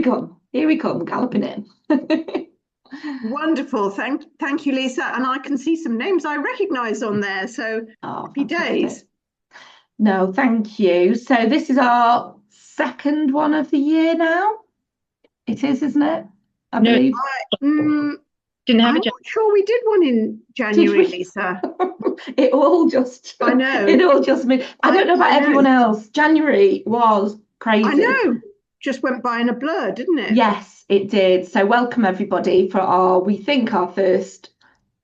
Here we come, galloping in. Wonderful. Thank you, Lisa. And I can see some names I recognise on there. So Oh, happy days. fantastic. No, thank you. So this is our second one of the year now. It is, isn't it? I No, believe. Mm, didn't have I'm a not sure we did one in Did January, we? Lisa. It all just I know. it all just me. I don't know I about everyone know. else. January was I crazy. know. Just went by in a blur, didn't it? Yes, it did. So welcome everybody for we think our first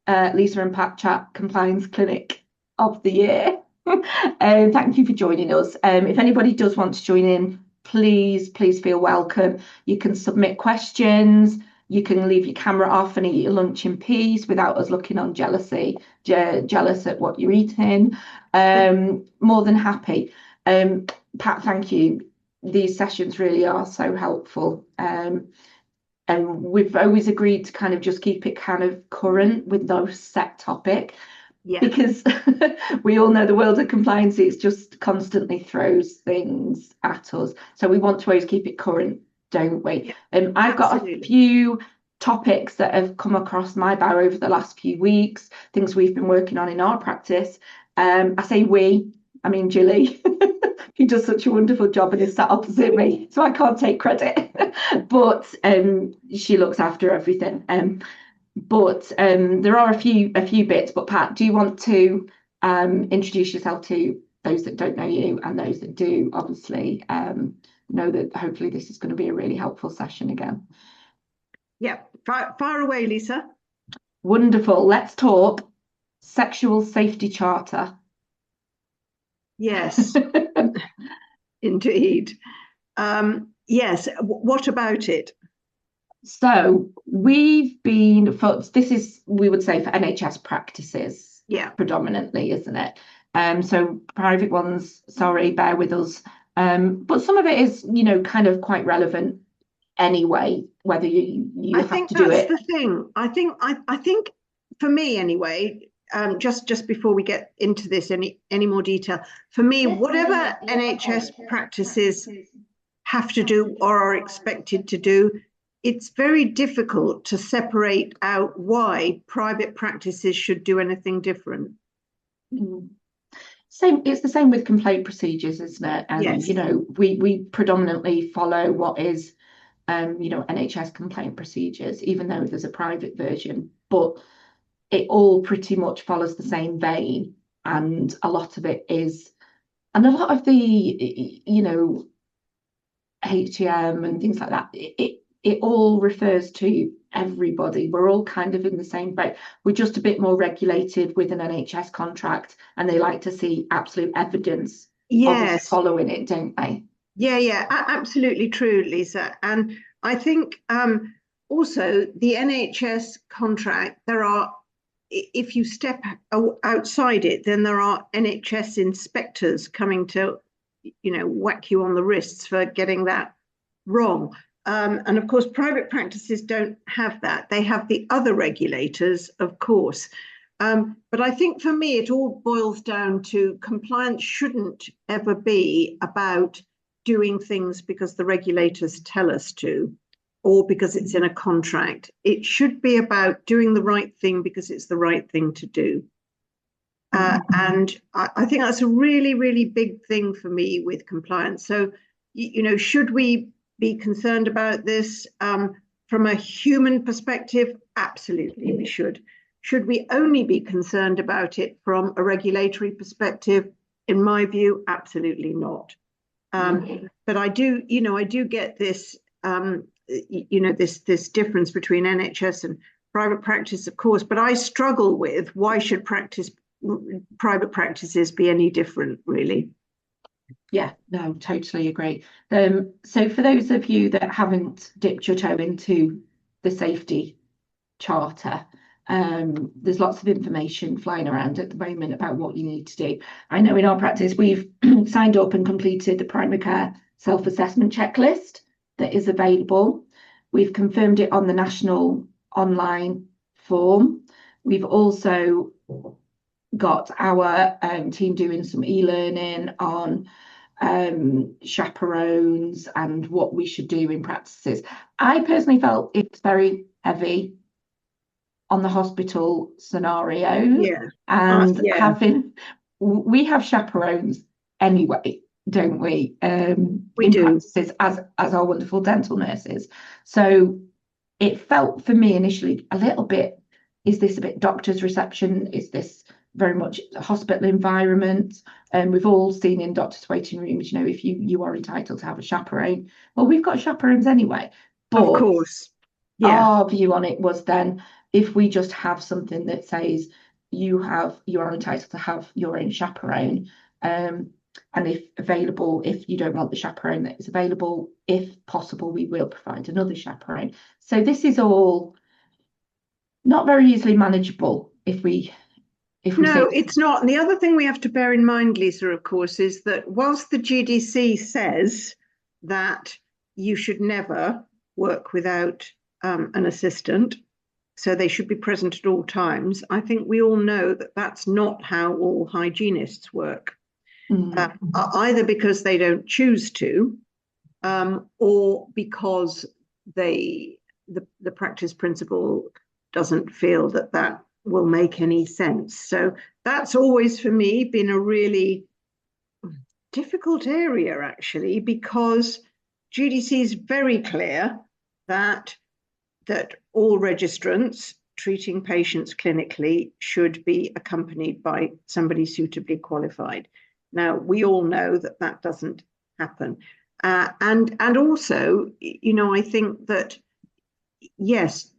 Lisa and Pat Chat Compliance Clinic of the year. Thank you for joining us. If anybody does want to join in, please feel welcome. You can submit questions. You can leave your camera off and eat your lunch in peace without us looking on jealous at what you're eating. More than happy. Pat, thank you. These sessions really are so helpful. And we've always agreed to kind of just keep it kind of current with no set topic Yeah. because we all know the world of compliance, it's just constantly throws things at us. So we want to always keep it current, don't we? Yeah, I've got a absolutely. few topics that have come across my bar over the last few weeks, things we've been working on in our practice. I say we, I mean Julie. He does such a wonderful job and is sat opposite me, so I can't take credit. But she looks after everything. But there are a few bits. But Pat, do you want to introduce yourself to those that don't know you and those that do? Obviously, know that hopefully this is going to be a really helpful session again. Yeah. Far away, Lisa. Wonderful. Let's talk sexual safety charter. Yes, indeed. Yes. What about it? So we've been for this is we would say for NHS practices, Yeah. predominantly, isn't it? So private ones, sorry, bear with us. But some of it is, kind of quite relevant anyway, whether you I have think to do that's it. the thing. I think for me anyway, just before we get into this any more detail, for me, whatever NHS practices have to do or are expected to do, it's very difficult to separate out why private practices should do anything different. Mm. It's the same with complaint procedures, isn't it? And Yes. we predominantly follow what is NHS complaint procedures, even though there's a private version, but it all pretty much follows the same vein. And a lot of it is, and a lot of the, HTM and things like that, it all refers to everybody. We're all kind of in the same boat. We're just a bit more regulated with an NHS contract, and they like to see absolute evidence of us Yes. following it, don't they? Yeah, absolutely true, Lisa. And I think also the NHS contract, if you step outside it, then there are NHS inspectors coming to, whack you on the wrists for getting that wrong. And of course, private practices don't have that. They have the other regulators, of course. But I think for me, it all boils down to compliance shouldn't ever be about doing things because the regulators tell us to, or because it's in a contract. It should be about doing the right thing because it's the right thing to do. And I think that's a really, really big thing for me with compliance. So, should we be concerned about this from a human perspective? Absolutely, we should. Should we only be concerned about it from a regulatory perspective? In my view, absolutely not. But I do get this, this difference between NHS and private practice, of course. But I struggle with why should private practices be any different, really? Yeah, no, totally agree. So for those of you that haven't dipped your toe into the safety charter, there's lots of information flying around at the moment about what you need to do. I know in our practice we've signed up and completed the primary care self-assessment checklist that is available. We've confirmed it on the national online form. We've also got our team doing some e-learning on chaperones and what we should do in practices. I personally felt it's very heavy on the hospital scenarios, Yeah. and Yeah, we have chaperones anyway, don't we? we In do. practices as our wonderful dental nurses. So it felt for me initially a little bit, is this a bit doctor's reception? Is this very much a hospital environment? And we've all seen in doctors' waiting rooms, if you are entitled to have a chaperone. Well, we've got chaperones anyway. Of But course. Yeah. our view on it was then, if we just have something that says you are entitled to have your own chaperone, and if available, if you don't want the chaperone that is available, if possible, we will provide another chaperone. So this is all not very easily manageable if we say. No, it's not. And the other thing we have to bear in mind, Lisa, of course, is that whilst the GDC says that you should never work without an assistant, so they should be present at all times, I think we all know that that's not how all hygienists work, either because they don't choose to, or because the practice principal doesn't feel that that will make any sense. So that's always for me been a really difficult area, actually, because GDC is very clear that all registrants treating patients clinically should be accompanied by somebody suitably qualified. Now, we all know that that doesn't happen. And also, I think that, yes,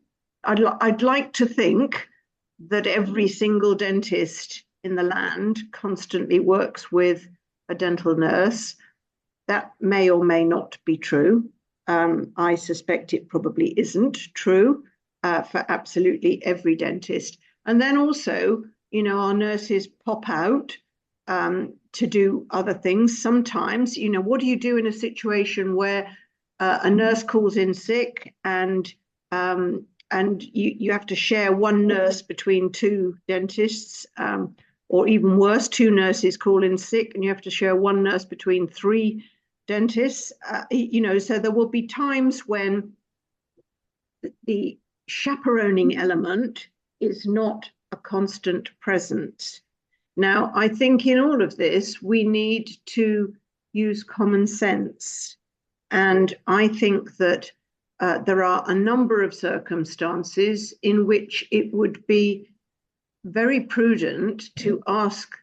I'd like to think that every single dentist in the land constantly works with a dental nurse. That may or may not be true. I suspect it probably isn't true for absolutely every dentist. And then also, our nurses pop out to do other things. Sometimes, what do you do in a situation where a nurse calls in sick and you have to share one nurse between two dentists, or even worse, two nurses call in sick and you have to share one nurse between three dentists. So there will be times when the chaperoning element is not a constant presence. Now, I think in all of this, we need to use common sense. And I think that there are a number of circumstances in which it would be very prudent to ask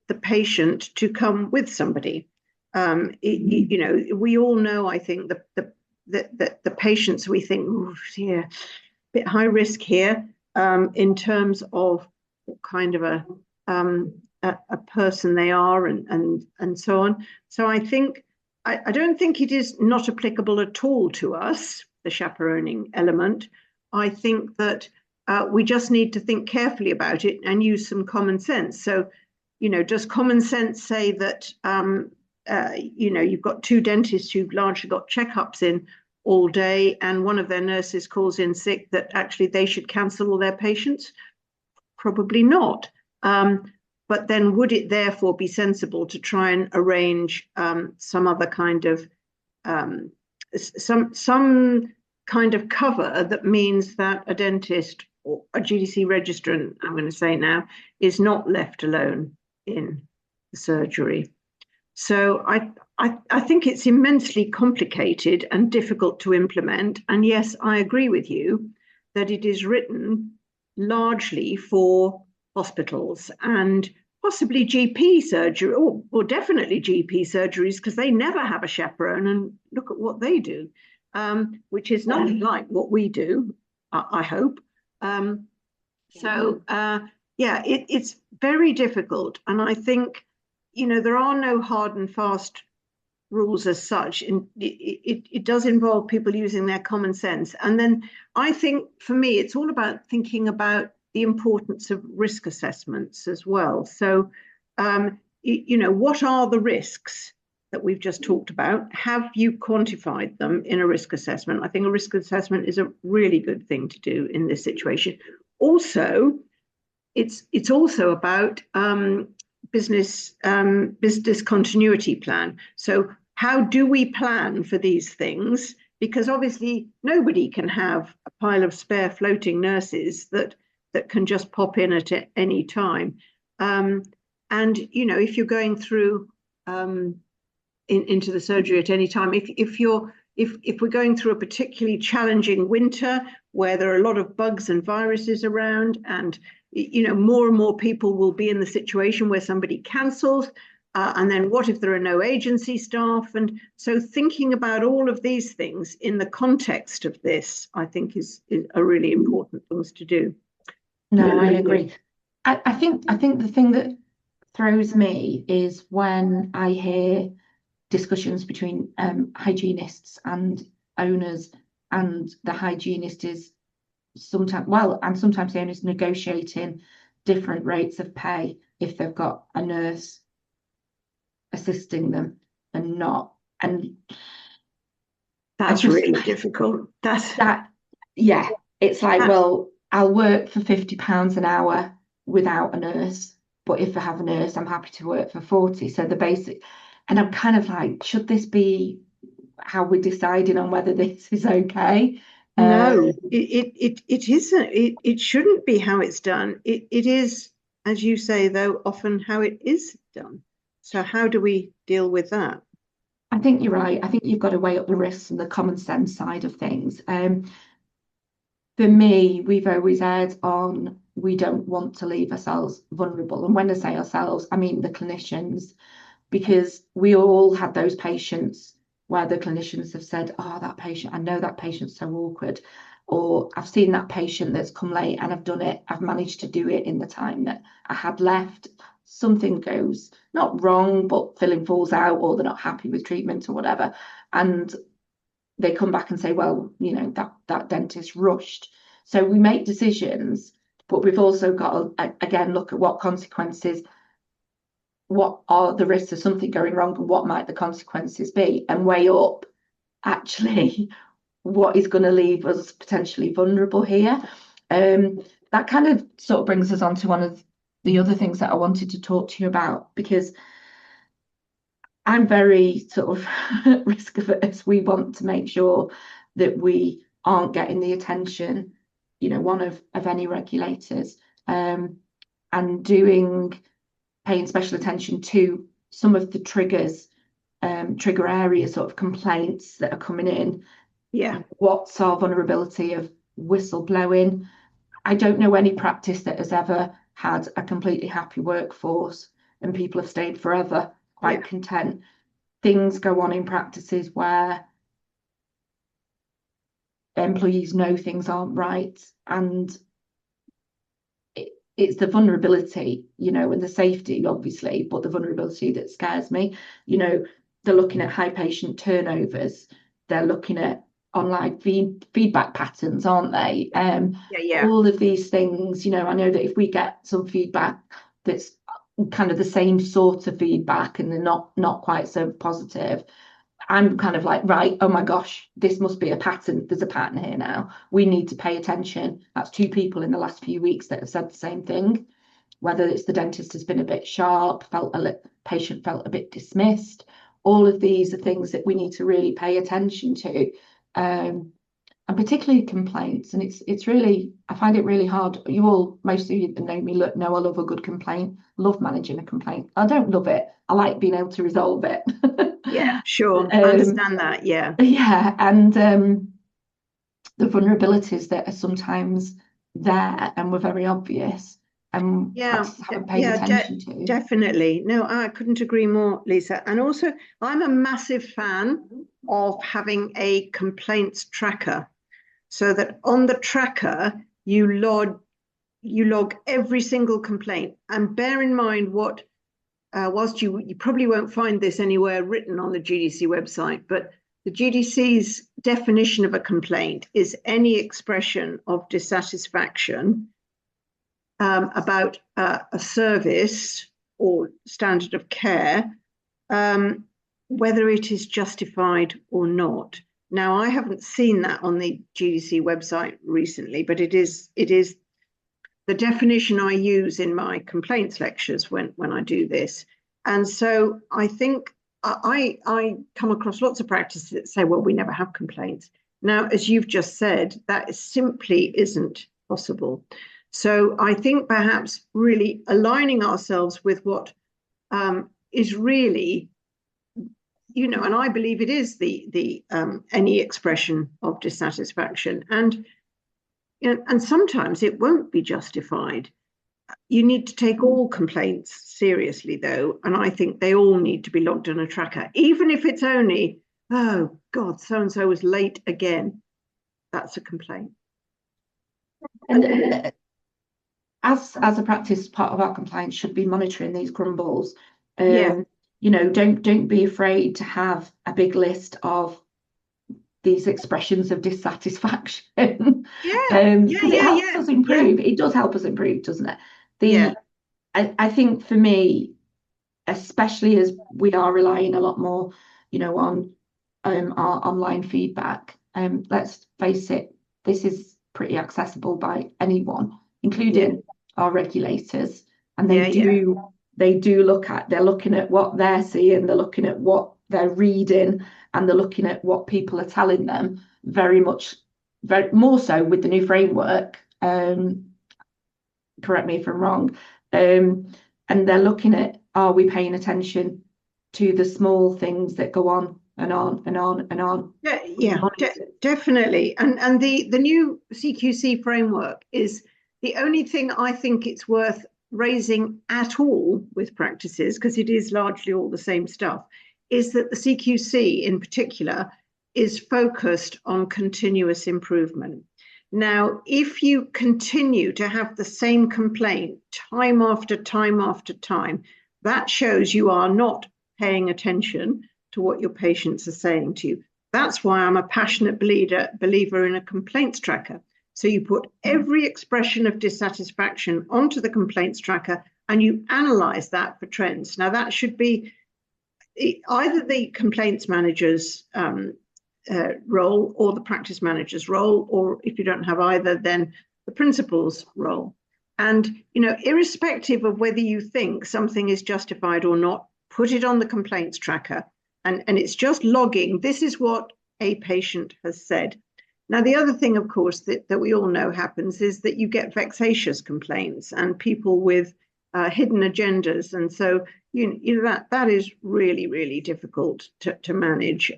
the patient to come with somebody. We all know, I think, the patients we think, oh, yeah, a bit high risk here in terms of what kind of a person they are and so on. So I think I don't think it is not applicable at all to us, the chaperoning element. I think that we just need to think carefully about it and use some common sense. So, does common sense say that, you've got two dentists who've largely got checkups in all day and one of their nurses calls in sick, that actually they should cancel all their patients? Probably not. But then would it therefore be sensible to try and arrange some other kind of some kind of cover that means that a dentist or a GDC registrant, I'm going to say now, is not left alone in the surgery? So I think it's immensely complicated and difficult to implement. And yes, I agree with you that it is written largely for hospitals and possibly GP surgery, or definitely GP surgeries, because they never have a chaperone, and look at what they do, which is nothing like what we do, I hope. It's very difficult. And I think, there are no hard and fast rules as such. And it does involve people using their common sense. And then I think for me, it's all about thinking about the importance of risk assessments as well. So, what are the risks that we've just talked about? Have you quantified them in a risk assessment? I think a risk assessment is a really good thing to do in this situation. Also, it's also about business continuity plan. So how do we plan for these things? Because obviously nobody can have a pile of spare floating nurses that can just pop in at any time. And if you're going through into the surgery at any time, if we're going through a particularly challenging winter where there are a lot of bugs and viruses around, and more and more people will be in the situation where somebody cancels, and then what if there are no agency staff? And so thinking about all of these things in the context of this, I think is a really important things to do. No, I agree. I think the thing that throws me is when I hear discussions between hygienists and owners, and the hygienist is sometimes the owner's negotiating different rates of pay if they've got a nurse assisting them and not. And that's really difficult. Yeah, it's like, well, I'll work for £50 an hour without a nurse, but if I have a nurse, I'm happy to work for 40. So the basic, and I'm kind of like, should this be how we're deciding on whether this is okay? No, it isn't. It shouldn't be how it's done. It is, as you say, though, often how it is done. So how do we deal with that? I think you're right. I think you've got to weigh up the risks and the common sense side of things. For me, we've always erred on we don't want to leave ourselves vulnerable. And when I say ourselves, I mean the clinicians, because we all had those patients where the clinicians have said, oh, that patient, I know that patient's so awkward, or I've seen that patient that's come late and I've done it, I've managed to do it in the time that I had left. Something goes not wrong, but filling falls out, or they're not happy with treatment or whatever. And they come back and say, well, that dentist rushed. So we make decisions, but we've also got to, again, look at what consequences, what are the risks of something going wrong, and what might the consequences be, and weigh up actually what is going to leave us potentially vulnerable here. That kind of sort of brings us on to one of the other things that I wanted to talk to you about, because I'm very sort of risk averse. We want to make sure that we aren't getting the attention, one of any regulators, and paying special attention to some of the trigger areas, sort of complaints that are coming in. Yeah. What's our vulnerability of whistleblowing? I don't know any practice that has ever had a completely happy workforce and people have stayed forever quite content. Things go on in practices where employees know things aren't right, and it's the vulnerability, and the safety, obviously, but the vulnerability that scares me. They're looking at high patient turnovers, they're looking at online feedback patterns, aren't they? All of these things, I know that if we get some feedback that's kind of the same sort of feedback and they're not quite so positive, I'm kind of like, right, oh my gosh, this must be a pattern. There's a pattern here now. We need to pay attention. That's 2 people in the last few weeks that have said the same thing. Whether it's the dentist has been a bit sharp, patient felt a bit dismissed. All of these are things that we need to really pay attention to, and particularly complaints. And it's really, I find it really hard. Most of you that know me know I love a good complaint. Love managing a complaint. I don't love it. I like being able to resolve it. Yeah, sure. I understand that. Yeah. Yeah. And the vulnerabilities that are sometimes there and were very obvious and haven't paid attention to. Definitely. No, I couldn't agree more, Lisa. And also, I'm a massive fan of having a complaints tracker, so that on the tracker you log every single complaint. And bear in mind what, whilst you probably won't find this anywhere written on the GDC website, but the GDC's definition of a complaint is any expression of dissatisfaction about a service or standard of care, whether it is justified or not. Now, I haven't seen that on the GDC website recently, but it is the definition I use in my complaints lectures when I do this. And so I think I come across lots of practices that say, well, we never have complaints. Now, as you've just said, that simply isn't possible. So I think perhaps really aligning ourselves with what is really, and I believe it is the any expression of dissatisfaction. And sometimes it won't be justified. You need to take all complaints seriously, though, and I think they all need to be logged on a tracker, even if it's only, oh God, so-and-so was late again. That's a complaint. And as a practice, part of our compliance should be monitoring these grumbles. Yeah. Don't be afraid to have a big list of these expressions of dissatisfaction. Because it helps us improve. It does help us improve, doesn't it? I think for me, especially as we are relying a lot more, on our online feedback. Let's face it, this is pretty accessible by anyone, including our regulators, and they're looking at what they're seeing, they're looking at what they're reading, and they're looking at what people are telling them. Very more so with the new framework. Correct me if I'm wrong. And they're looking at, are we paying attention to the small things that go on and on and on and on? Definitely. And the new CQC framework is the only thing I think it's worth raising at all with practices, because it is largely all the same stuff, is that the CQC in particular is focused on continuous improvement. Now, if you continue to have the same complaint time after time after time, that shows you are not paying attention to what your patients are saying to you. That's why I'm a passionate believer in a complaints tracker. So you put every expression of dissatisfaction onto the complaints tracker and you analyze that for trends. Now, that should be either the complaints manager's role or the practice manager's role, or if you don't have either, then the principal's role. And, irrespective of whether you think something is justified or not, put it on the complaints tracker. And it's just logging, this is what a patient has said. Now, the other thing, of course, that we all know happens is that you get vexatious complaints and people with hidden agendas. And so, that is really, really difficult to manage.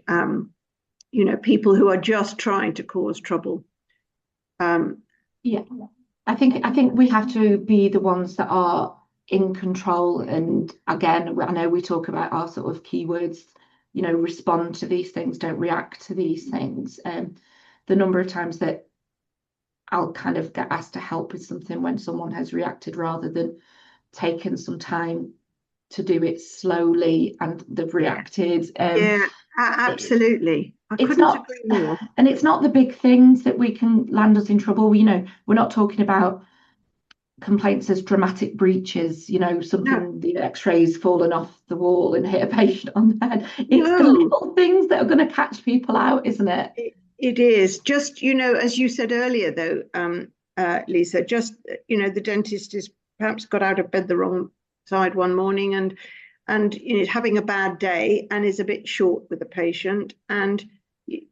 People who are just trying to cause trouble. I think we have to be the ones that are in control. And again, I know we talk about our sort of keywords, respond to these things, don't react to these things. The number of times that I'll kind of get asked to help with something when someone has reacted rather than taken some time to do it slowly and they've reacted. Absolutely. I couldn't agree more. And it's not the big things that we can land us in trouble. We're not talking about complaints as dramatic breaches, something, the x-rays fallen off the wall and hit a patient on the head. It's the little things that are going to catch people out, isn't it? It is. Just, as you said earlier, though, Lisa, just, the dentist is perhaps got out of bed the wrong side one morning and having a bad day and is a bit short with the patient. And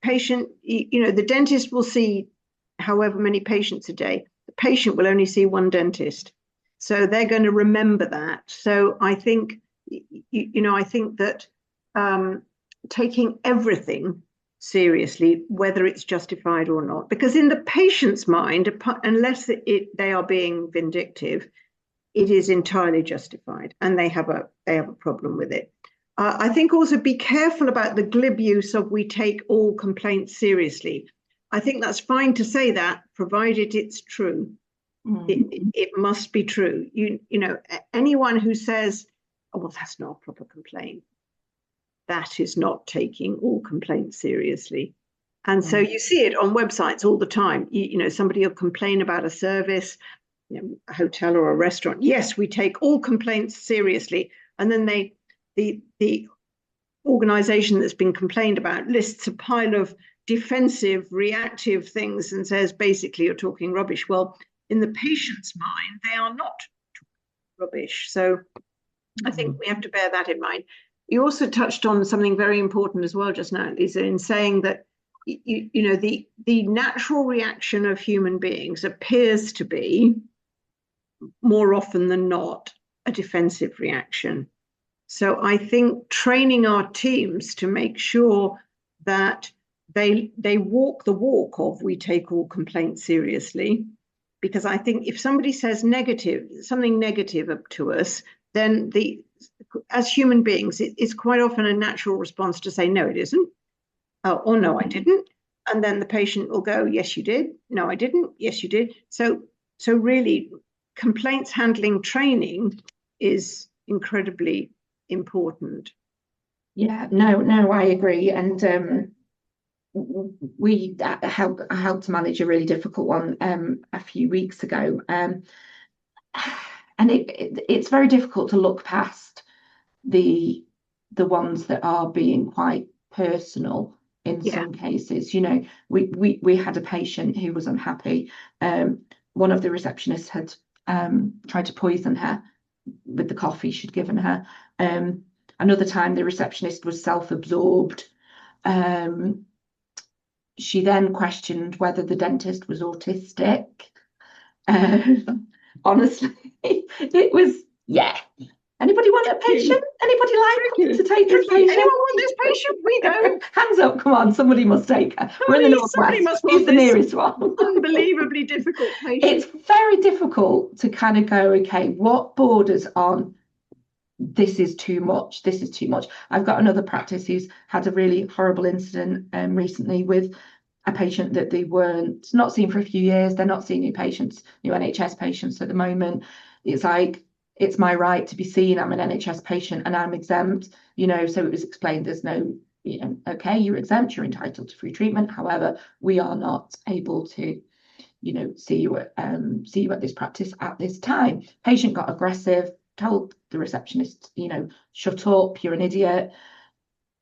patient, the dentist will see however many patients a day. The patient will only see one dentist. So they're going to remember that. So I think, I think that taking everything seriously, whether it's justified or not, because in the patient's mind, unless they are being vindictive, it is entirely justified, and they have a problem with it. I think also be careful about the glib use of "we take all complaints seriously." I think that's fine to say that, provided it's true. It must be true. Anyone who says, "Oh, well, that's not a proper complaint," that is not taking all complaints seriously. And so you see it on websites all the time. Somebody will complain about a service, a hotel or a restaurant. Yes, we take all complaints seriously. And then the organization that's been complained about lists a pile of defensive, reactive things and says, basically, you're talking rubbish. Well, in the patient's mind, they are not rubbish. So I think we have to bear that in mind. You also touched on something very important as well just now, Lisa, in saying that the natural reaction of human beings appears to be, more often than not, a defensive reaction. So I think training our teams to make sure that they walk the walk of we take all complaints seriously, because I think if somebody says something negative up to us, then as human beings, it's quite often a natural response to say, no, it isn't, or no, I didn't. And then the patient will go, yes, you did. No, I didn't. Yes, you did. So really, complaints handling training is incredibly important. Yeah, no, I agree. And I helped to manage a really difficult one a few weeks ago. And it's very difficult to look past the ones that are being quite personal in some cases. We had a patient who was unhappy. One of the receptionists had tried to poison her with the coffee she'd given her. Another time, the receptionist was self-absorbed. She then questioned whether the dentist was autistic. Honestly, it was, yeah. Anybody want a patient? Anybody like to take this patient? Anyone want this patient? We don't. Hands up, come on, somebody must take her. We're in the Northwest. Who's the nearest one? Unbelievably difficult patient. It's very difficult to kind of go, okay, what borders on this is too much, this is too much. I've got another practice who's had a really horrible incident recently with a patient that they weren't not seen for a few years. They're not seeing new NHS patients at the moment. It's like, it's my right to be seen. I'm an NHS patient and I'm exempt, so it was explained there's no, okay, you're exempt, you're entitled to free treatment. However, we are not able to, see you at this practice at this time. Patient got aggressive, told the receptionist, shut up, you're an idiot.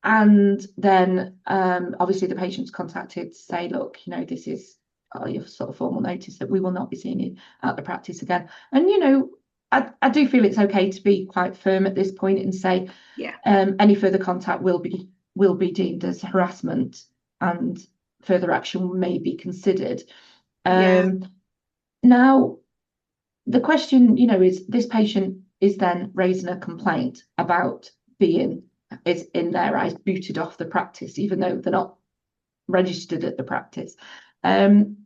And then obviously the patient's contacted to say, look, this is your sort of formal notice that we will not be seeing you at the practice again. And I do feel it's okay to be quite firm at this point and say, any further contact will be deemed as harassment and further action may be considered. Now, the question, is this patient is then raising a complaint about being, is in their eyes, booted off the practice, even though they're not registered at the practice. And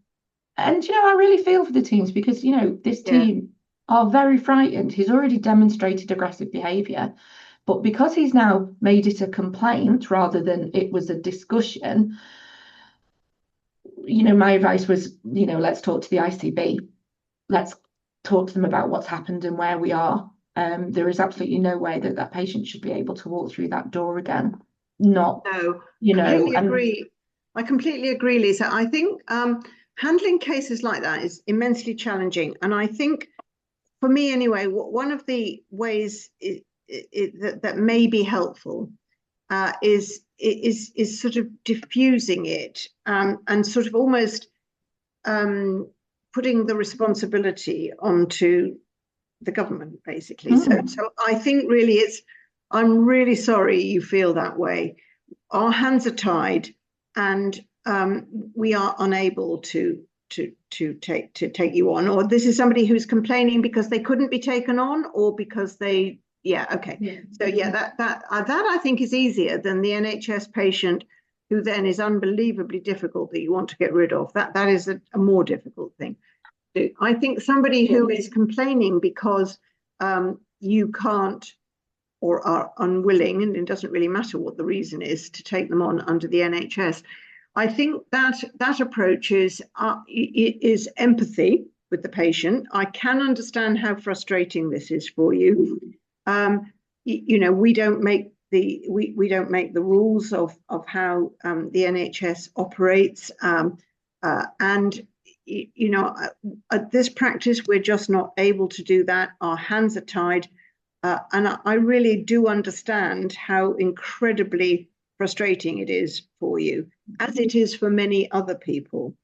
I really feel for the teams because this team are very frightened. He's already demonstrated aggressive behaviour, but because he's now made it a complaint rather than it was a discussion, my advice was, let's talk to the ICB. Let's talk to them about what's happened and where we are. There is absolutely no way that patient should be able to walk through that door again. Agree. I completely agree, Lisa. I think handling cases like that is immensely challenging. And I think, for me anyway, one of the ways that may be helpful is sort of diffusing it and sort of almost putting the responsibility onto the government, basically. So I think really I'm really sorry you feel that way. Our hands are tied and we are unable to take you on, or this is somebody who's complaining because they couldn't be taken on or because they, So that I think is easier than the NHS patient who then is unbelievably difficult that you want to get rid of. That is a more difficult thing. I think somebody who is complaining because you can't or are unwilling, and it doesn't really matter what the reason is, to take them on under the NHS. I think that approach is empathy with the patient. I can understand how frustrating this is for you. We don't make the rules of how the NHS operates, and at this practice we're just not able to do that. Our hands are tied, and I really do understand how incredibly frustrating it is for you, as it is for many other people.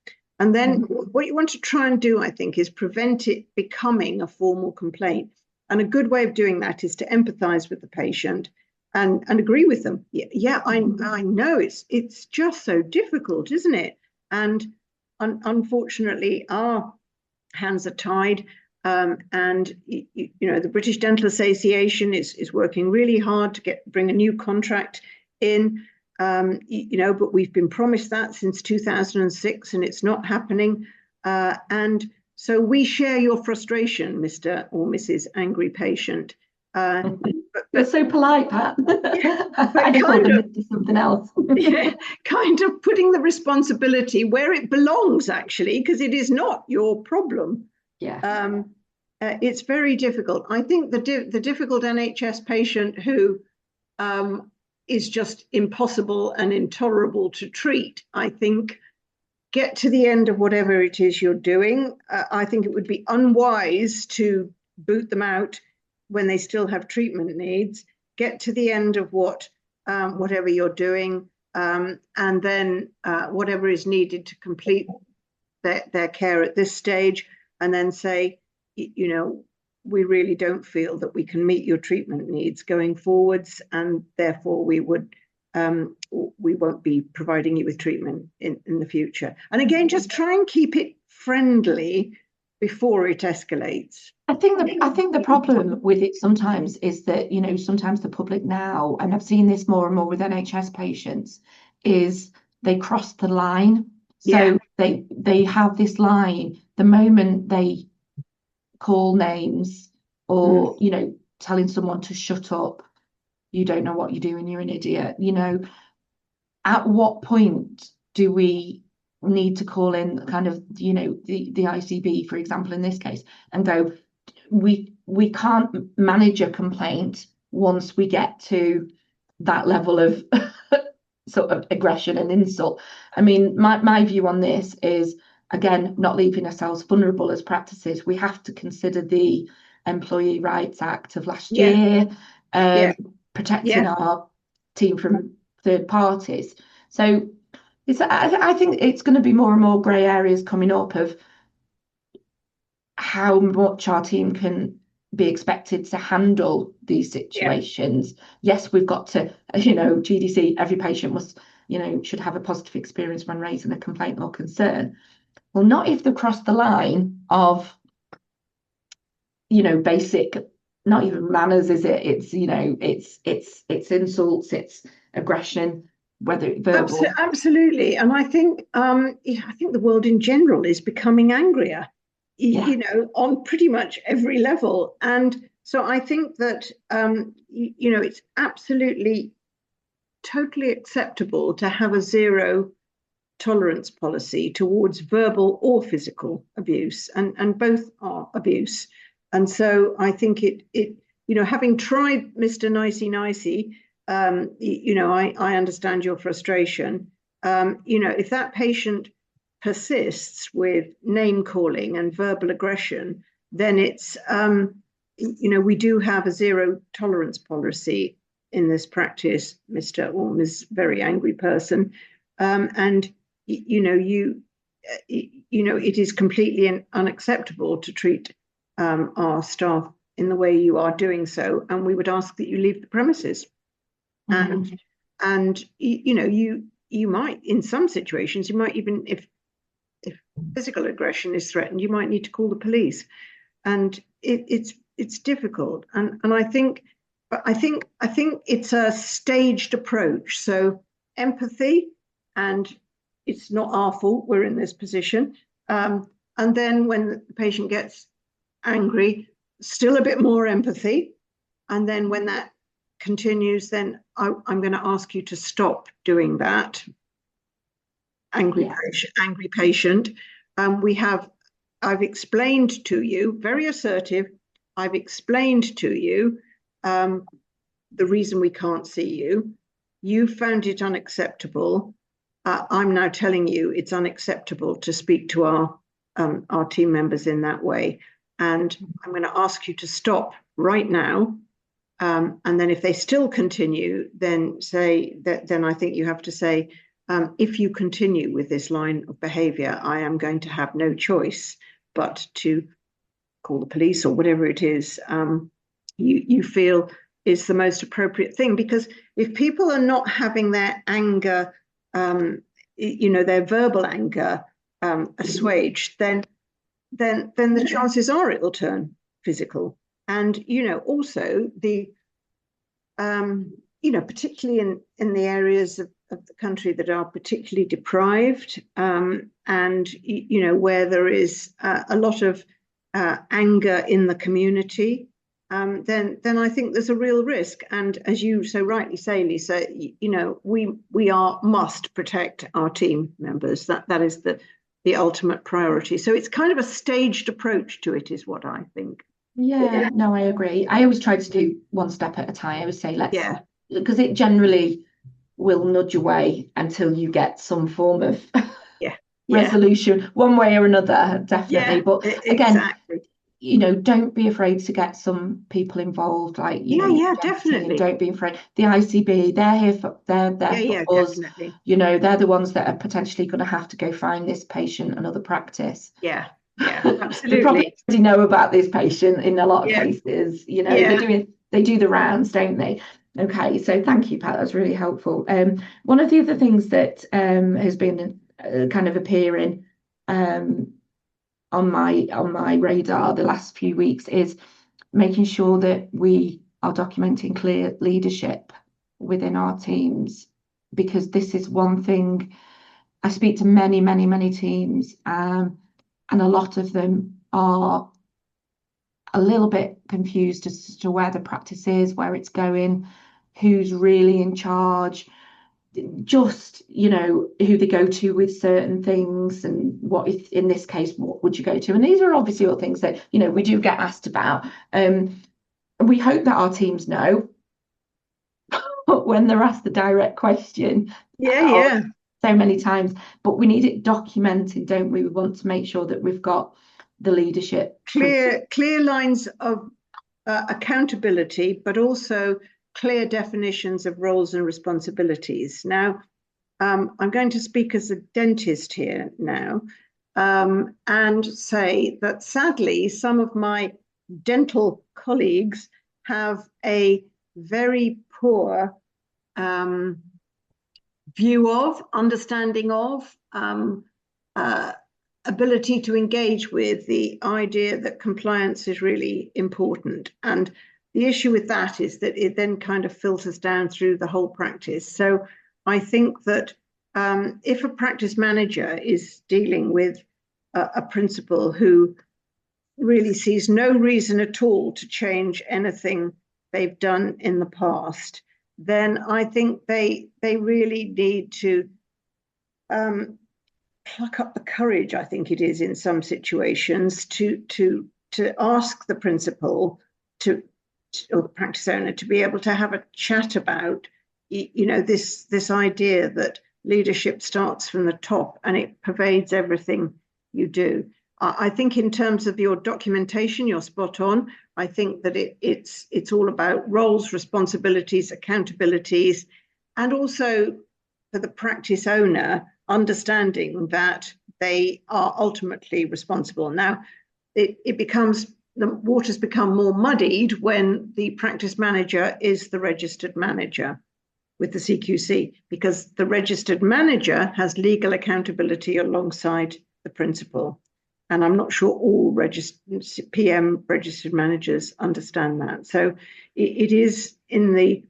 And then what you want to try and do, I think, is prevent it becoming a formal complaint. And a good way of doing that is to empathize with the patient and agree with them. Yeah, I know it's just so difficult, isn't it? And unfortunately, our hands are tied. And the British Dental Association is working really hard to bring a new contract in. But we've been promised that since 2006, and it's not happening. And so we share your frustration, Mr. or Mrs. Angry Patient. You're so polite, Pat. I just thought it was something else. Yeah, kind of putting the responsibility where it belongs, actually, because it is not your problem. Yeah. It's very difficult. I think the difficult NHS patient who is just impossible and intolerable to treat, I think, get to the end of whatever it is you're doing. I think it would be unwise to boot them out when they still have treatment needs. Get to the end of whatever you're doing, and then whatever is needed to complete their care at this stage, and then say, we really don't feel that we can meet your treatment needs going forwards, and therefore we won't be providing you with treatment in the future. And again, just try and keep it friendly before it escalates. I think the problem with it sometimes is that, sometimes the public now, and I've seen this more and more with NHS patients, is they cross the line. So they have this line the moment they call names or, telling someone to shut up. You don't know what you're doing, you're an idiot. At what point do we need to call in kind of, the ICB, for example, in this case, and go, we can't manage a complaint once we get to that level of sort of aggression and insult. I mean, my view on this is, again, not leaving ourselves vulnerable as practices. We have to consider the Employee Rights Act of last year, protecting our team from third parties. So I think it's going to be more and more grey areas coming up of how much our team can be expected to handle these situations. Yes, we've got to, GDC, every patient must, should have a positive experience when raising a complaint or concern. Well, not if they've crossed the line of, basic, not even manners, is it? It's, it's insults, it's aggression, whether verbal. Absolutely. And I think the world in general is becoming angrier, on pretty much every level. And so I think that, it's absolutely totally acceptable to have a zero tolerance policy towards verbal or physical abuse, and both are abuse. And so I think having tried Mr. Nicey Nicey, I understand your frustration. If that patient persists with name calling and verbal aggression, then it's, we do have a zero tolerance policy in this practice, Mr. or Ms. Very Angry Person. And, it is completely unacceptable to treat our staff in the way you are doing so. And we would ask that you leave the premises. Mm-hmm. And you might, in some situations, you might even, if physical aggression is threatened, you might need to call the police. And it's difficult. And I think it's a staged approach. So empathy, and it's not our fault we're in this position. And then when the patient gets angry, still a bit more empathy. And then when that continues, then I'm going to ask you to stop doing that. Angry patient. I've explained to you, very assertive, I've explained to you the reason we can't see you. You found it unacceptable. I'm now telling you it's unacceptable to speak to our team members in that way. And I'm going to ask you to stop right now. And then if they still continue, then I think you have to say, if you continue with this line of behaviour, I am going to have no choice but to call the police or whatever it is you feel is the most appropriate thing. Because if people are not having their anger, their verbal anger assuaged, then the chances are it'll turn physical. And also particularly in the areas of the country that are particularly deprived, and where there is a lot of anger in the community, then I think there's a real risk. And as you so rightly say, Lisa, we must protect our team members. That is the ultimate priority. So it's kind of a staged approach to it, is what I think. Yeah, no, I agree. I always try to do one step at a time. I always say Yeah, because it generally will nudge away until you get some form of yeah, resolution, one way or another, definitely. yeah, But again, exactly. don't be afraid to get some people involved, like Yeah, team. definitely. Don't be afraid. The ICB, they're there Yeah, for us. definitely. They're the ones that are potentially going to have to go find this patient another practice. Yeah, They probably absolutely. already know about this patient in a lot of Yeah, cases. yeah. They do the rounds, don't they? Okay, so thank you, Pat. That's really helpful. One of the other things that has been kind of appearing on my radar the last few weeks is making sure that we are documenting clear leadership within our teams, because this is one thing. I speak to many, many, many teams, and a lot of them are a little bit confused as to where the practice is, where it's going, who's really in charge, just who they go to with certain things, and what if in this case what would you go to. And these are obviously all things that we do get asked about, and we hope that our teams know, but when they're asked the direct question Yeah. so many times, but we need it documented, don't we? We want to make sure that we've got the leadership Clear lines of accountability, but also clear definitions of roles and responsibilities. Now, I'm going to speak as a dentist here now, and say that sadly, some of my dental colleagues have a very poor view of, understanding of, ability to engage with the idea that compliance is really important. And the issue with that is that it then kind of filters down through the whole practice. So I think that if a practice manager is dealing with a principal who really sees no reason at all to change anything they've done in the past, then I think they really need to pluck up the courage, I think it is in some situations, to ask the principal or the practice owner to be able to have a chat about this idea that leadership starts from the top and it pervades everything you do. I think in terms of your documentation, you're spot on. I think that it's all about roles, responsibilities, accountabilities, and also for the practice owner understanding that they are ultimately responsible. Now, the waters become more muddied when the practice manager is the registered manager with the CQC, because the registered manager has legal accountability alongside the principal. And I'm not sure all PM registered managers understand that. So it is in the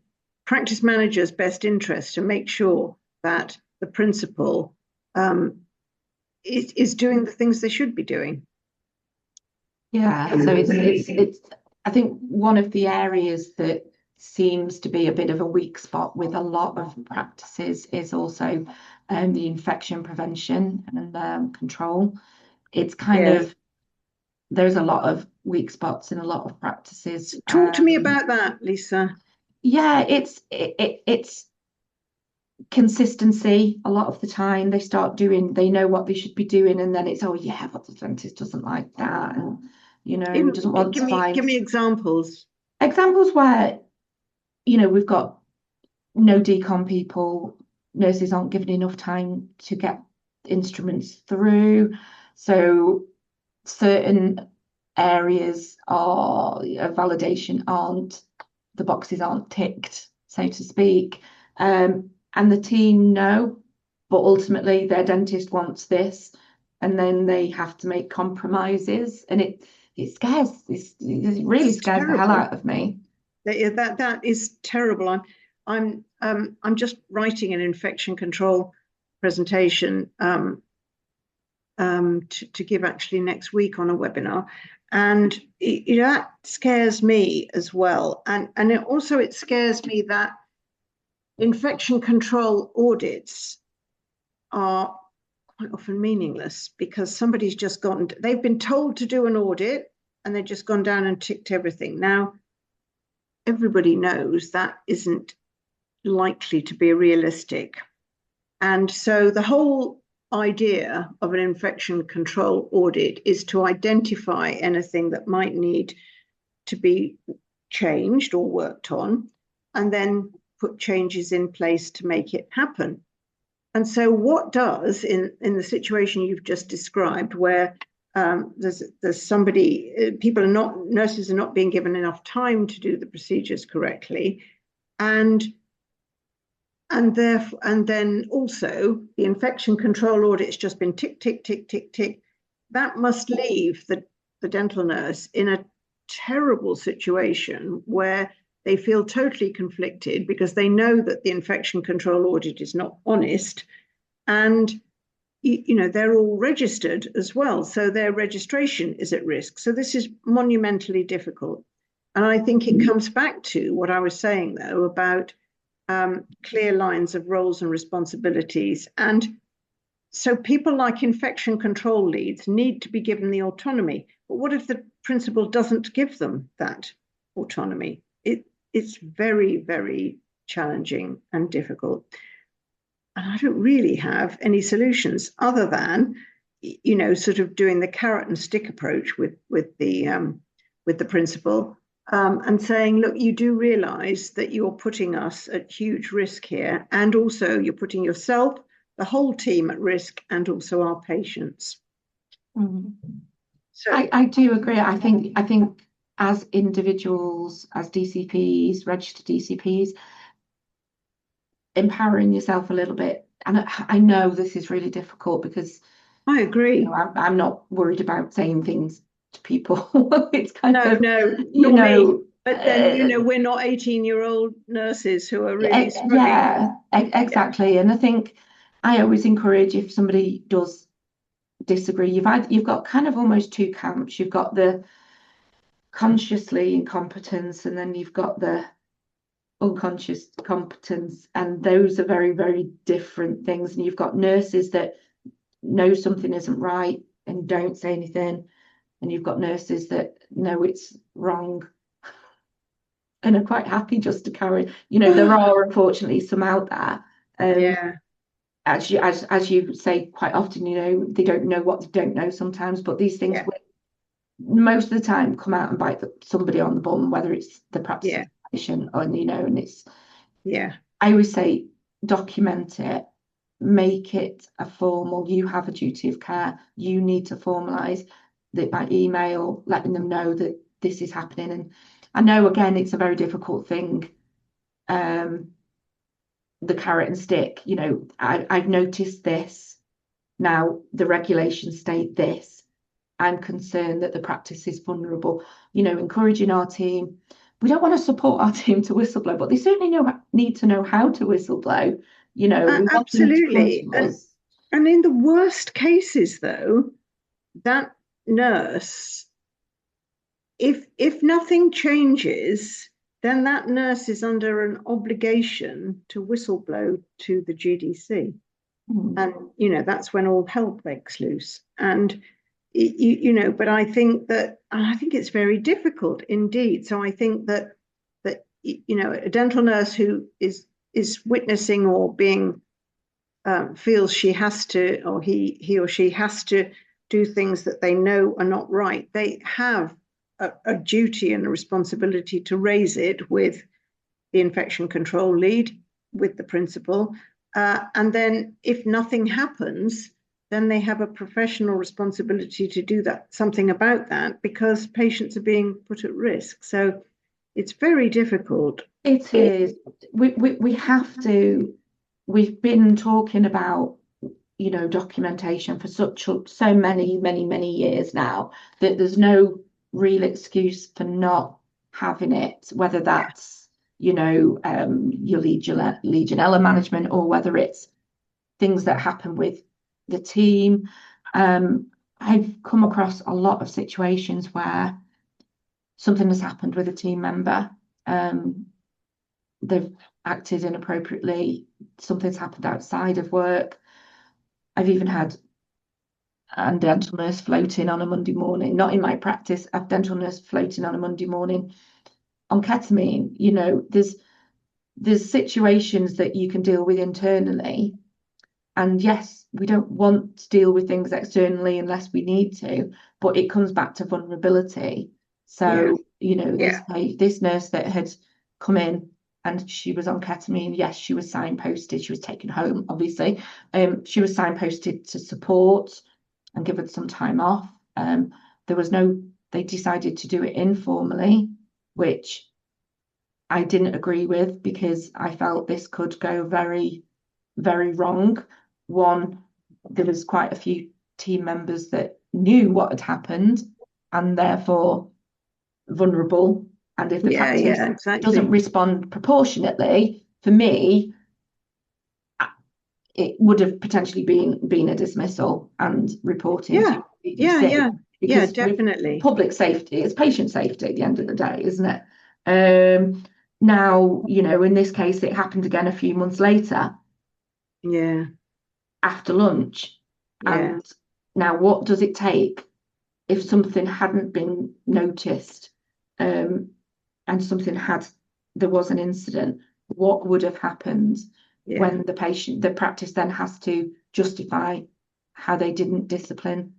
practice manager's best interest to make sure that the principal is doing the things they should be doing. Yeah, so it's I think one of the areas that seems to be a bit of a weak spot with a lot of practices is also the infection prevention and control. It's kind of there's a lot of weak spots in a lot of practices. Talk to me about that, Lisa. Yeah, it's consistency. A lot of the time they know what they should be doing, and then it's, oh yeah, but the dentist doesn't like that, and doesn't want to find give me examples where we've got no decon people nurses aren't given enough time to get instruments through. So certain areas of validation the boxes aren't ticked, so to speak. And the team know, but ultimately their dentist wants this, and then they have to make compromises, and it really It's scares the hell terrible. out of me. That is terrible. I'm just writing an infection control presentation to give actually next week on a webinar, and that scares me as well. And it scares me that infection control audits are quite often meaningless because somebody's just they've been told to do an audit and they've just gone down and ticked everything. Now, everybody knows that isn't likely to be realistic. And so the whole idea of an infection control audit is to identify anything that might need to be changed or worked on, and then put changes in place to make it happen. And so what does, in the situation you've just described, where there's somebody, nurses are not being given enough time to do the procedures correctly, and then also the infection control audit's just been tick, tick, tick, tick, tick. That must leave the dental nurse in a terrible situation where they feel totally conflicted because they know that the infection control audit is not honest, and they're all registered as well, so their registration is at risk. So this is monumentally difficult. And I think it comes back to what I was saying, though, about clear lines of roles and responsibilities. And so people like infection control leads need to be given the autonomy. But what if the principal doesn't give them that autonomy? It's very, very challenging and difficult. And I don't really have any solutions other than, sort of doing the carrot and stick approach with the principal, and saying, look, you do realize that you're putting us at huge risk here, and also you're putting yourself, the whole team, at risk, and also our patients. Mm. So I do agree. I think as individuals, as DCPs, registered DCPs, empowering yourself a little bit. And I know this is really difficult because I agree. I'm not worried about saying things to people. It's kind of, me. But then, we're not 18-year-old nurses who are really struggling. Yeah, exactly. And I think I always encourage, if somebody does disagree, you've got kind of almost two camps. You've got the consciously incompetence, and then you've got the unconscious competence, and those are very, very different things. And you've got nurses that know something isn't right and don't say anything, and you've got nurses that know it's wrong and are quite happy just to carry. There are unfortunately some out there. Yeah. As you say quite often, they don't know what they don't know sometimes, but these things will, most of the time, come out and bite somebody on the bum, whether it's the practice patient or, and it's, I always say, document it, make it a formal, you have a duty of care, you need to formalise that by email, letting them know that this is happening. And I know, again, it's a very difficult thing, the carrot and stick. I've noticed this. Now the regulations state this. I'm concerned that the practice is vulnerable. Encouraging our team. We don't want to support our team to whistleblow, but they certainly need to know how to whistleblow. Absolutely. And in the worst cases, though, that nurse, if nothing changes, then that nurse is under an obligation to whistleblow to the GDC. And, that's when all hell breaks loose. And, but I think it's very difficult indeed. So I think that a dental nurse who is witnessing or being feels she has to, or he or she has to do things that they know are not right, they have a duty and a responsibility to raise it with the infection control lead, with the principal, And then if nothing happens, then they have a professional responsibility to do something about that, because patients are being put at risk. So it's very difficult. It is. We have to. We've been talking about, documentation for so many years now, that there's no real excuse for not having it, whether Yeah, that's, your Legionella management, or whether it's things that happen with the team. I've come across a lot of situations where something has happened with a team member. They've acted inappropriately. Something's happened outside of work. I've even had a dental nurse floating on a Monday morning, not in my practice, a dental nurse floating on a Monday morning on ketamine. There's situations that you can deal with internally. And yes, we don't want to deal with things externally unless we need to, but it comes back to vulnerability. yeah, So, yeah, this nurse that had come in and she was on ketamine, yes, she was signposted, she was taken home, obviously. She was signposted to support and given some time off. There was no, they decided to do it informally, which I didn't agree with, because I felt this could go very, very wrong. One, there was quite a few team members that knew what had happened and therefore vulnerable. And if the yeah, practice yeah, doesn't exactly. respond proportionately, for me, it would have potentially been a dismissal and reporting to Yeah, yeah, EDC, yeah, yeah, because with definitely. public safety, it's patient safety at the end of the day, isn't it? Now, in this case, it happened again a few months later Yeah, after lunch. yeah, And now, what does it take if something hadn't been noticed, um, and there was an incident? What would have happened yeah. when the practice then has to justify how they didn't discipline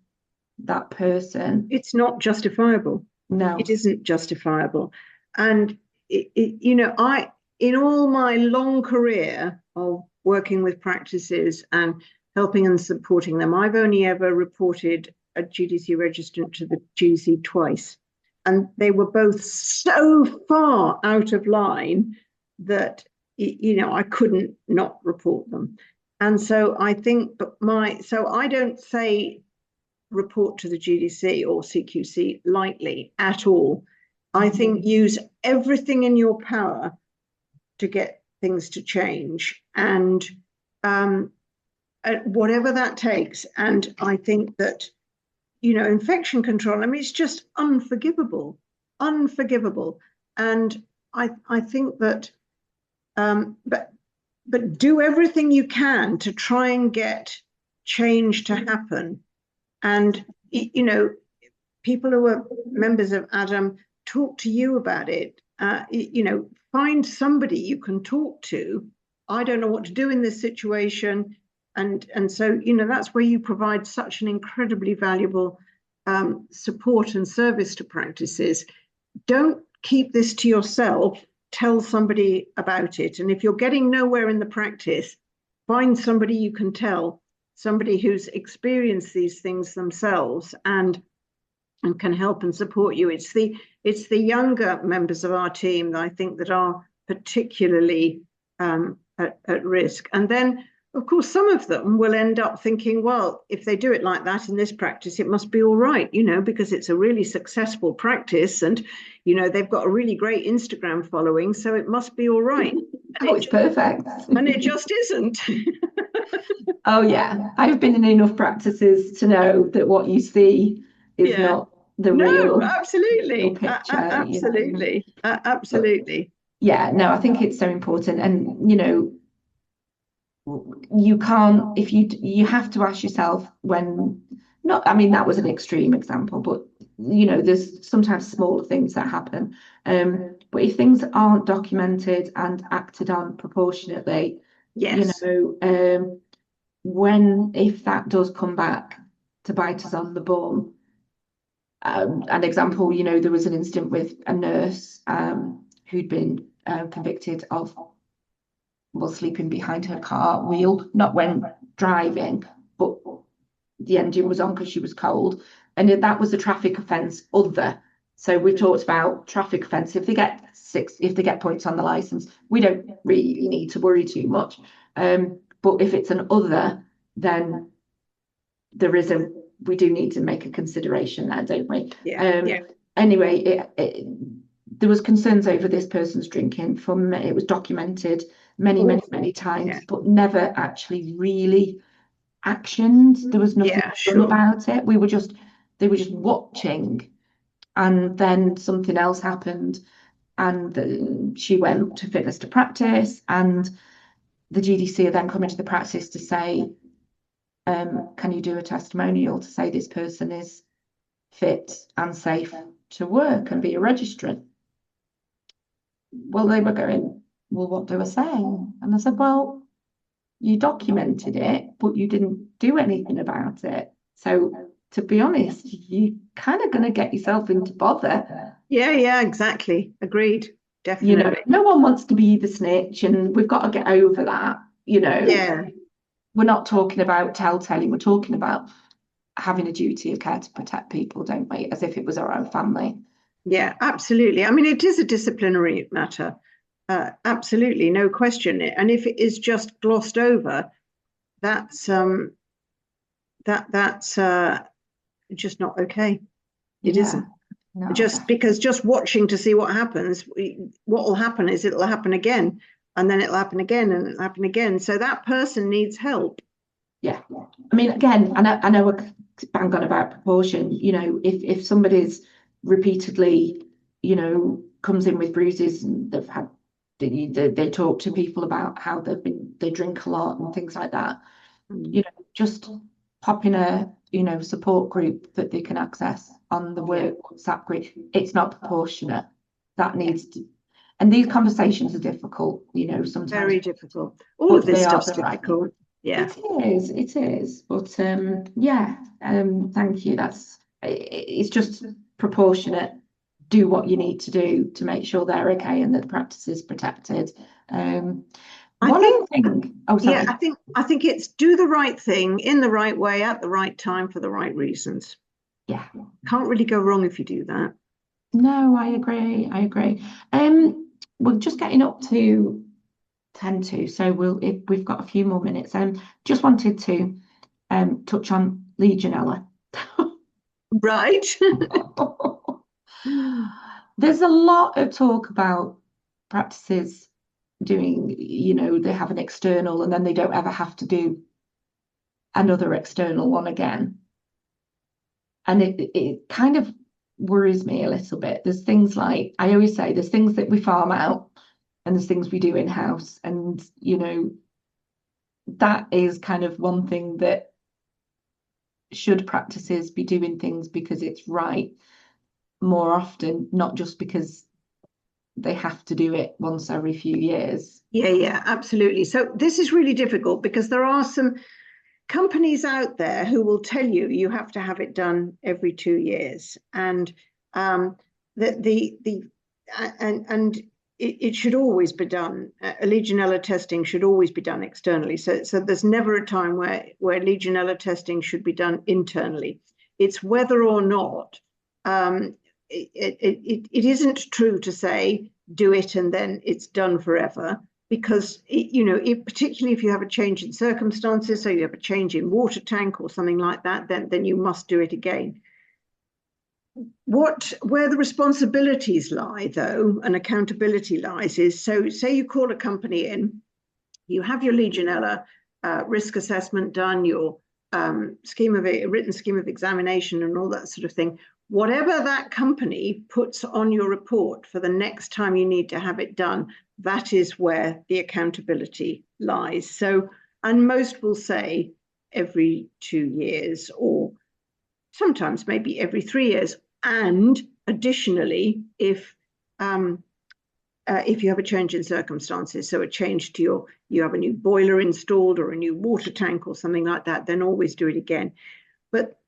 that person? It's not justifiable. It No. isn't justifiable. And in all my long career of working with practices and helping and supporting them, I've only ever reported a GDC registrant to the GDC twice. And they were both so far out of line that, I couldn't not report them. And so I think, so I don't say report to the GDC or CQC lightly at all. I think use everything in your power to get things to change, and um, whatever that takes. And I think that, infection control, I mean, it's just unforgivable, unforgivable. And I think that, but do everything you can to try and get change to happen. And, people who are members of Adam talk to you about it. Find somebody you can talk to. I don't know what to do in this situation. And so, that's where you provide such an incredibly valuable support and service to practices. Don't keep this to yourself. Tell somebody about it. And if you're getting nowhere in the practice, find somebody you can tell, somebody who's experienced these things themselves and can help and support you. It's the younger members of our team that I think that are particularly at risk. And then, of course, some of them will end up thinking, well, if they do it like that in this practice, it must be all right, because it's a really successful practice, and they've got a really great Instagram following, so it must be all right. Oh, it's perfect. And it just isn't. Oh, yeah. I've been in enough practices to know that what you see is Yeah. not the No, real absolutely. picture, Absolutely. But Absolutely. yeah, no, I think it's so important. And, you can't, if you have to ask yourself when, not, I mean, that was an extreme example, but, there's sometimes smaller things that happen. But if things aren't documented and acted on proportionately, Yes. if that does come back to bite us on the bum. An example, there was an incident with a nurse who'd been convicted of was sleeping behind her car wheel, not when driving, but the engine was on because she was cold. And that was a traffic offence other. So we talked about traffic offence. If they get points on the license, we don't really need to worry too much. But if it's an other, then we do need to make a consideration there, don't we? Yeah. Anyway, there was concerns over this person's drinking. It was documented many times, but never actually really actioned. There was nothing done about it. They were just watching, and then something else happened, and she went to fitness to practice, and the GDC are then coming to the practice to say, can you do a testimonial to say this person is fit and safe to work and be a registrant? Well, they were going, well, what do I say? And I said, well, you documented it, but you didn't do anything about it. So to be honest, you're kind of going to get yourself into bother. Yeah, exactly. Agreed. Definitely. No one wants to be the snitch, and we've got to get over that. Yeah. We're not talking about telltale, we're talking about having a duty of care to protect people, don't we? As if it was our own family. Yeah, absolutely. I mean, it is a disciplinary matter. Absolutely, no question. And if it is just glossed over, that's just not okay. It isn't. No. Just watching to see what happens, what will happen is it'll happen again, and then it'll happen again, and it'll happen again. So that person needs help. Yeah. I mean, again, I know we're bang on about proportion. If somebody's repeatedly, comes in with bruises, and they've had they talk to people about how they drink a lot and things like that. Just pop in a support group that they can access on the work WhatsApp group. It's not proportionate. That needs to, and these conversations are difficult. Sometimes very difficult. All of this stuff's difficult. Right. Yeah, it is. But thank you. It's just proportionate. Do what you need to do to make sure they're okay and that the practice is protected. I think it's do the right thing in the right way at the right time for the right reasons. Yeah. Can't really go wrong if you do that. No, I agree. We're just getting up to 10 to, so we've got a few more minutes. Just wanted to touch on Legionella. Right. There's a lot of talk about practices doing, they have an external and then they don't ever have to do another external one again. And it kind of worries me a little bit. There's things like, I always say, there's things that we farm out and there's things we do in-house. And, that is kind of one thing that should practices be doing things because it's right more often, not just because they have to do it once every few years. Yeah, absolutely. So this is really difficult because there are some companies out there who will tell you have to have it done every 2 years, and it should always be done. Legionella testing should always be done externally. So there's never a time where Legionella testing should be done internally. It's whether or not it isn't true to say do it and then it's done forever, because particularly if you have a change in circumstances, so you have a change in water tank or something like that, then you must do it again. Where the responsibilities lie, though, and accountability lies, is so say you call a company in, you have your Legionella risk assessment done, your written scheme of examination and all that sort of thing. Whatever that company puts on your report for the next time you need to have it done, that is where the accountability lies. So, and most will say every 2 years, or sometimes maybe every 3 years. And additionally, if you have a change in circumstances, so a change to you have a new boiler installed or a new water tank or something like that, then always do it again. But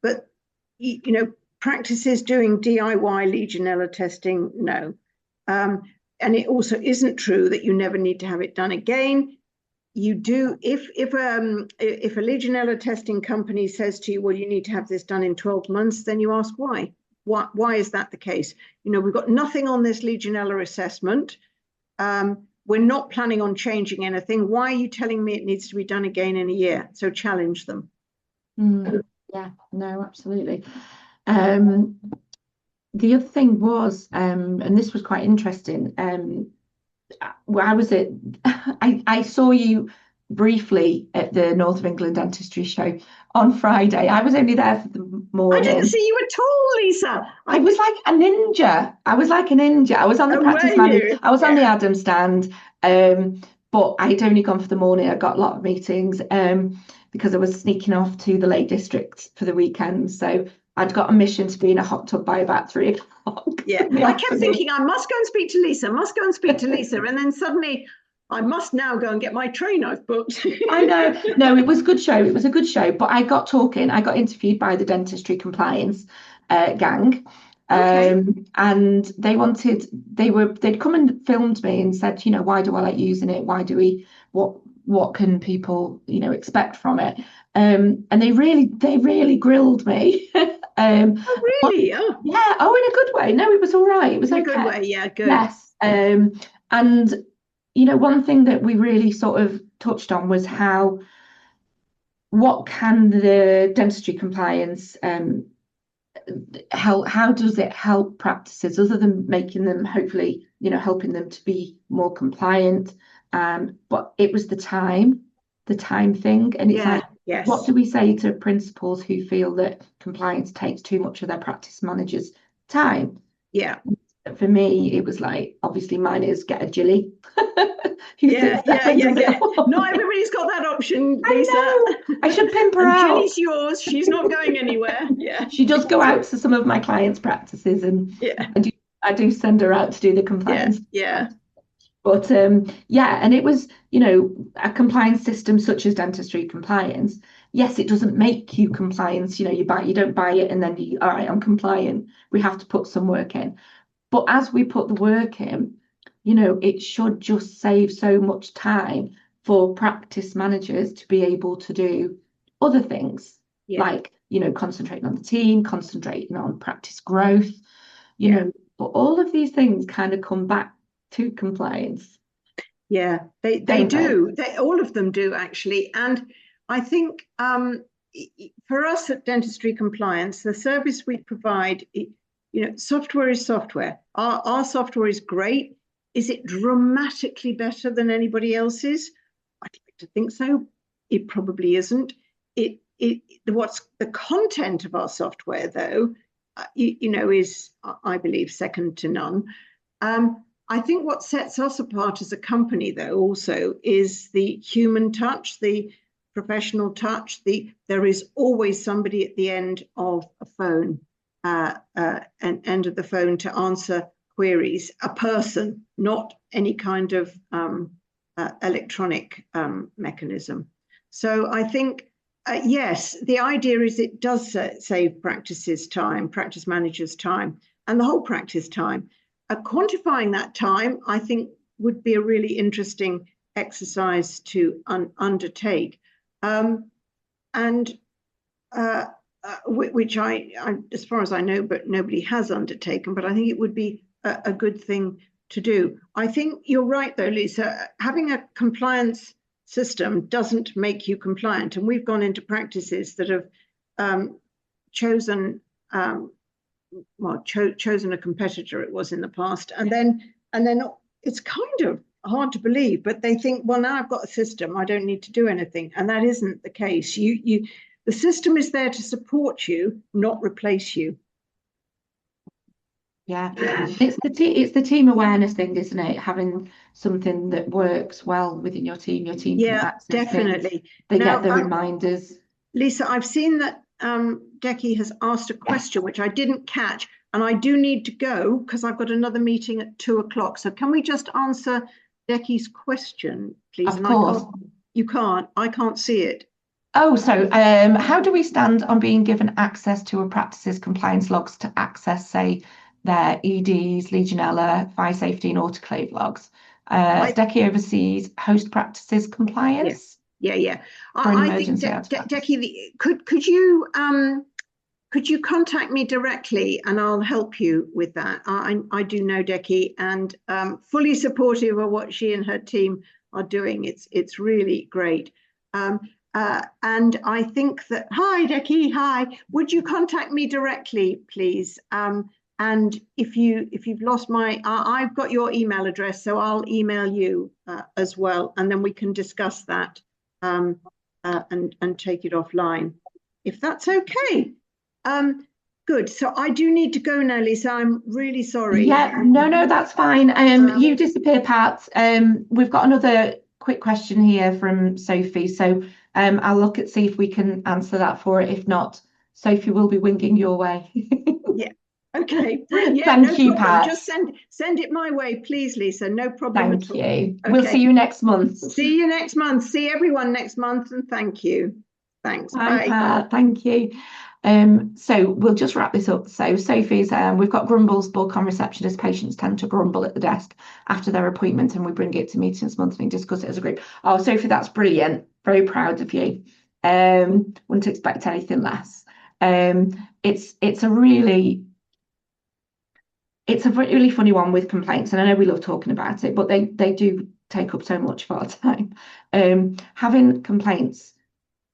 practices doing DIY Legionella testing, no. And it also isn't true that you never need to have it done again. you do, if a Legionella testing company says to you, well, you need to have this done in 12 months, then you ask why. Why is that the case? We've got nothing on this Legionella assessment. We're not planning on changing anything. Why are you telling me it needs to be done again in a year? So challenge them. Yeah, no, absolutely. The other thing was, and this was quite interesting, where I was I saw you briefly at the North of England Dentistry show on Friday. I was only there for the morning. I didn't see you at all, Lisa. I was like a ninja. I was like a ninja. I was on the practice manager. I was on the Adam stand, but I'd only gone for the morning. I got a lot of meetings because I was sneaking off to the Lake District for the weekend. So I'd got a mission to be in a hot tub by about 3 o'clock. Yeah, I kept thinking I must go and speak to Lisa, and then suddenly I must now go and get my train I've booked. I know. No, it was a good show. It was a good show. But I got talking. I got interviewed by the dentistry compliance gang. And they'd come and filmed me and said, why do I like using it? What can people, expect from it? And they really grilled me. Oh, really? Oh. Yeah. Oh, in a good way. No, it was all right. It was in a good way. Yeah, good. Yes. And one thing that we really sort of touched on was what can the dentistry compliance how does it help practices other than making them, hopefully, helping them to be more compliant? But it was the time thing. And it's like, yes. What do we say to principals who feel that compliance takes too much of their practice managers' time? Yeah. For me, it was like, obviously mine is get a Jilly. Yeah. Not everybody's got that option, Lisa. I should pimp her out. Jilly's yours. She's not going anywhere. Yeah. She does go out to some of my clients' practices, and I do send her out to do the compliance. Yeah. But and it was, a compliance system such as dentistry compliance. Yes, it doesn't make you compliant. You don't buy it and then all right, I'm compliant. We have to put some work in. But as we put the work in, it should just save so much time for practice managers to be able to do other things, like, concentrating on the team, concentrating on practice growth, but all of these things kind of come back to compliance. Yeah, they do. All of them do, actually. And I think for us at Dentistry Compliance, the service we provide, software is software. Our software is great. Is it dramatically better than anybody else's? I'd like to think so. It probably isn't. What's the content of our software, though, is, I believe, second to none. I think what sets us apart as a company, though, also is the human touch, the professional touch. There is always somebody at the end of a phone, end of the phone to answer queries, a person, not any kind of electronic mechanism. So I think, yes, the idea is it does save practice managers' time, and the whole practice time. Quantifying that time, I think, would be a really interesting exercise to undertake, which I, as far as I know, but nobody has undertaken. But I think it would be a good thing to do. I think you're right, though, Lisa. Having a compliance system doesn't make you compliant, and we've gone into practices that have chosen a competitor, it was in the past, and then it's kind of hard to believe, but they think, well, now I've got a system, I don't need to do anything, and that isn't the case. The system is there to support you, not replace you. Yeah, it's the team awareness thing, isn't it? Having something that works well within your team can access definitely it. They get the reminders. Lisa, I've seen that Decky has asked a question which I didn't catch, and I do need to go because I've got another meeting at 2 o'clock. So can we just answer Decky's question, please? Of course. You can't. I can't see it. Oh, so how do we stand on being given access to a practice's compliance logs to access, say, their EDs, Legionella, fire safety, and autoclave logs? I, Decky oversees host practices yeah, compliance yeah. for an I think emergency out of practice. Decky, could you contact me directly and I'll help you with that? I do know Decky and fully supportive of what she and her team are doing. It's really great. And I think that, hi, Decky, hi. Would you contact me directly, please? And if you've lost I've got your email address, so I'll email you as well, and then we can discuss that and take it offline, if that's okay. Good. So I do need to go now, Lisa. I'm really sorry. Yeah, no, that's fine. You disappear, Pat. We've got another quick question here from Sophie. So I'll look at see if we can answer that for it. If not, Sophie will be winging your way. Yeah. Okay. Yeah, Thank no you, problem. Pat. Just send it my way, please, Lisa. No problem at Thank all. you. We'll see Okay. you next month. See you next month. See everyone next month, and thank you. Thanks. Bye, Bye. Pat. Thank you. So we'll just wrap this up. So Sophie's, we've got Grumble's book on receptionist. Patients tend to grumble at the desk after their appointment, and we bring it to meetings monthly and discuss it as a group. Oh, Sophie, that's brilliant. Very proud of you. Wouldn't expect anything less. It's a really funny one with complaints, and I know we love talking about it, but they do take up so much of our time. Having complaints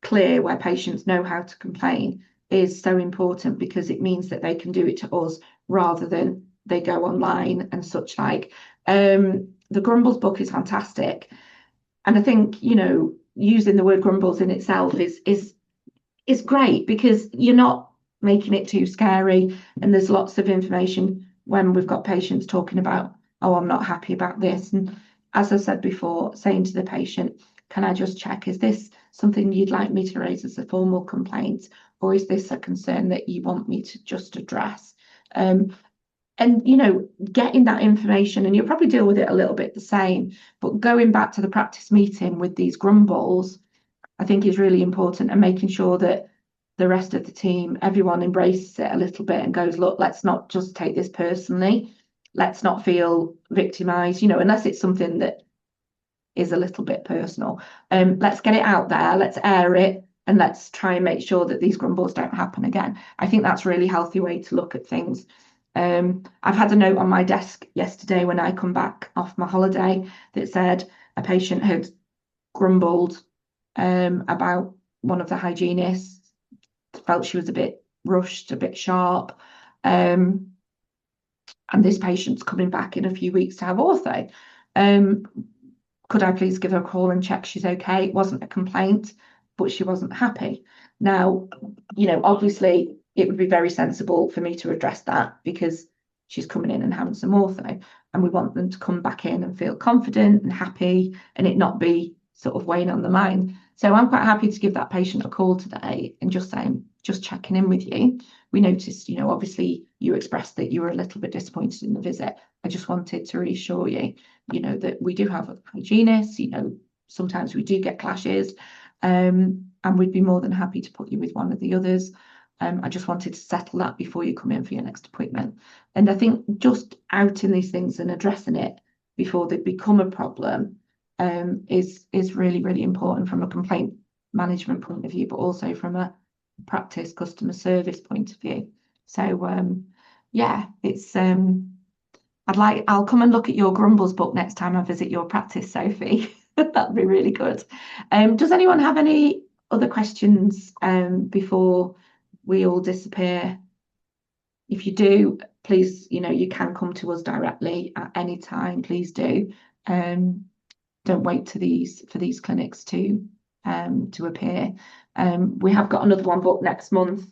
clear where patients know how to complain is so important because it means that they can do it to us rather than they go online and such like. The Grumbles book is fantastic. And I think, using the word grumbles in itself is great because you're not making it too scary. And there's lots of information when we've got patients talking about, oh, I'm not happy about this. And as I said before, saying to the patient, can I just check, is this something you'd like me to raise as a formal complaint, or is this a concern that you want me to just address? And getting that information, and you'll probably deal with it a little bit the same, but going back to the practice meeting with these grumbles, I think is really important, and making sure that the rest of the team, everyone embraces it a little bit and goes, look, let's not just take this personally. Let's not feel victimized, unless it's something that is a little bit personal. Let's get it out there, let's air it, and let's try and make sure that these grumbles don't happen again. I think that's a really healthy way to look at things. I've had a note on my desk yesterday when I come back off my holiday that said a patient had grumbled about one of the hygienists, felt she was a bit rushed, a bit sharp. And this patient's coming back in a few weeks to have ortho. Could I please give her a call and check she's okay? It wasn't a complaint, but she wasn't happy. Now, obviously it would be very sensible for me to address that because she's coming in and having some ortho, and we want them to come back in and feel confident and happy and it not be sort of weighing on the mind. So I'm quite happy to give that patient a call today and just saying, just checking in with you. We noticed, obviously you expressed that you were a little bit disappointed in the visit. I just wanted to reassure you, that we do have other hygienists, sometimes we do get clashes, and we'd be more than happy to put you with one of the others. I just wanted to settle that before you come in for your next appointment. And I think just outing these things and addressing it before they become a problem is really, really important from a complaint management point of view, but also from a practice customer service point of view. So yeah, it's I'll come and look at your Grumbles book next time I visit your practice, Sophie. That'd be really good. Does anyone have any other questions before we all disappear? If you do, please, you can come to us directly at any time. Please do. Don't wait for these clinics to appear. We have got another one booked next month.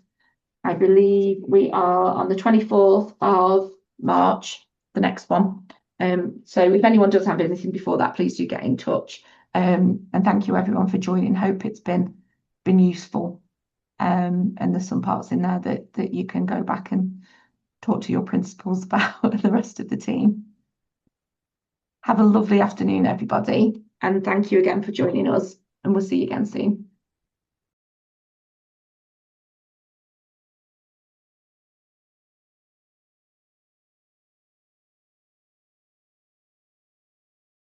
I believe we are on the 24th of March, the next one. So if anyone does have anything before that, please do get in touch. And thank you everyone for joining. Hope it's been useful. And there's some parts in there that you can go back and talk to your principals about and the rest of the team. Have a lovely afternoon, everybody. And thank you again for joining us. And we'll see you again soon.